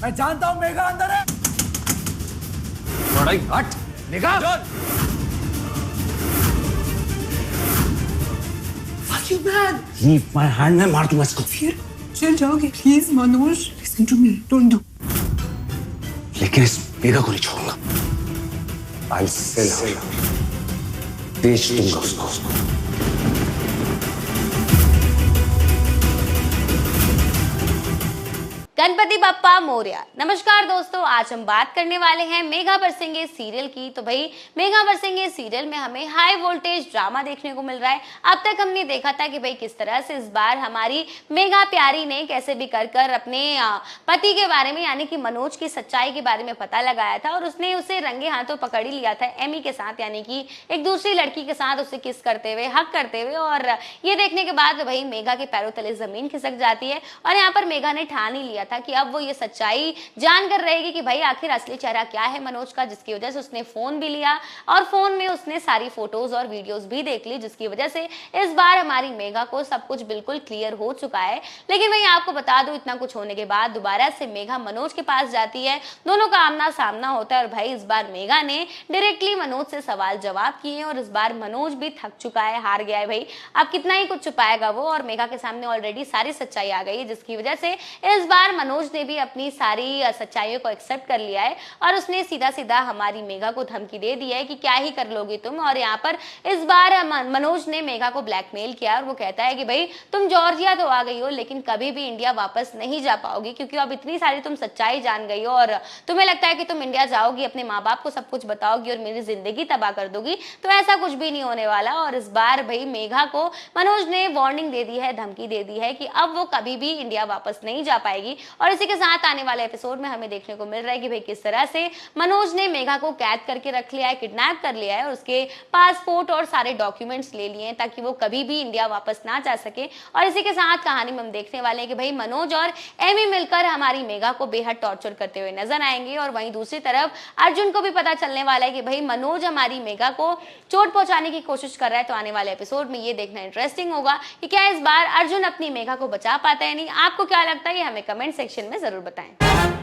मैं जानता हूँ मेघा अंदर है। हट मेघा, लीव माय हैंड, मैं मार दूंगा इसको। फिर चल जाओगे? Please Manoj, listen to me, don't do. लेकिन इस मेघा को नहीं छोड़ूंगा। I'll sell her. बेच दूंगा उसको। गणपति बप्पा मोरया। नमस्कार दोस्तों, आज हम बात करने वाले हैं मेघा बरसेंगे सीरियल की। तो भाई मेघा बरसेंगे सीरियल में हमें हाई वोल्टेज ड्रामा देखने को मिल रहा है। अब तक हमने देखा था कि भाई किस तरह से इस बार हमारी मेघा प्यारी ने कैसे भी कर अपने पति के बारे में यानी कि मनोज की सच्चाई के बारे में पता लगाया था और उसने उसे रंगे हाथों पकड़ ही लिया था एमी के साथ, यानी कि एक दूसरी लड़की के साथ उसे किस करते हुए, हक करते हुए। और ये देखने के बाद भाई मेघा के पैरों तले जमीन खिसक जाती है और यहाँ पर मेघा ने ठान ही लिया था कि अब वो ये सच्चाई जानकर रहेगी कि भाई आखिर असली चेहरा क्या है मनोज का, जिसकी वजह से उसने फोन भी लिया और फोन में उसने सारी फोटोज और वीडियोस भी देख ली, जिसकी वजह से इस बार हमारी मेघा को सब कुछ बिल्कुल क्लियर हो चुका है। लेकिन मैं आपको बता दूं, इतना कुछ होने के बाद दोबारा से मेघा मनोज के पास जाती है, दोनों का आमना सामना होता है और भाई इस बार मेघा ने डायरेक्टली मनोज से सवाल जवाब किए और इस बार मनोज भी थक चुका है, हार गया है। भाई अब कितना ही कुछ छुपाएगा वो, और मेघा के सामने ऑलरेडी सारी सच्चाई आ गई है, जिसकी वजह से इस बार मनोज ने भी अपनी सारी सच्चाइयों को एक्सेप्ट कर लिया है और उसने सीधा सीधा हमारी मेघा को धमकी दे दी है कि क्या ही कर लोगी तुम। और यहाँ पर इस बार मनोज ने मेघा को ब्लैकमेल किया और वो कहता है कि भाई तुम जॉर्जिया तो आ गई हो लेकिन कभी भी इंडिया वापस नहीं जा पाओगी, क्योंकि अब इतनी सारी तुम सच्चाई जान गई हो और तुम्हें लगता है कि तुम इंडिया जाओगी, अपने माँ बाप को सब कुछ बताओगी और मेरी जिंदगी तबाह कर दोगी। तो ऐसा कुछ भी नहीं होने वाला। और इस बार भाई मेघा को मनोज ने वार्निंग दे दी है, धमकी दे दी है कि अब वो कभी भी इंडिया वापस नहीं जा पाएगी। और इसी के साथ आने वाले एपिसोड में हमें देखने को मिल रहा है कि भाई किस तरह से मनोज ने मेघा को कैद करके रख लिया है, किडनैप कर लिया है और उसके पासपोर्ट और सारे डॉक्यूमेंट्स ले लिए हैं ताकि वो कभी भी इंडिया वापस ना जा सके। और इसी के साथ कहानी में हम देखने वाले हैं कि भाई मनोज और एमी मिलकर हमारी मेघा को बेहद टॉर्चर करते हुए नजर आएंगे और वहीं दूसरी तरफ अर्जुन को भी पता चलने वाला है कि भाई मनोज हमारी मेघा को चोट पहुंचाने की कोशिश कर रहा है। तो आने वाले एपिसोड में ये देखना इंटरेस्टिंग होगा कि क्या इस बार अर्जुन अपनी मेघा को बचा पाता है नहीं। आपको क्या लगता है, ये हमें कमेंट सेक्शन में जरूर बताएं।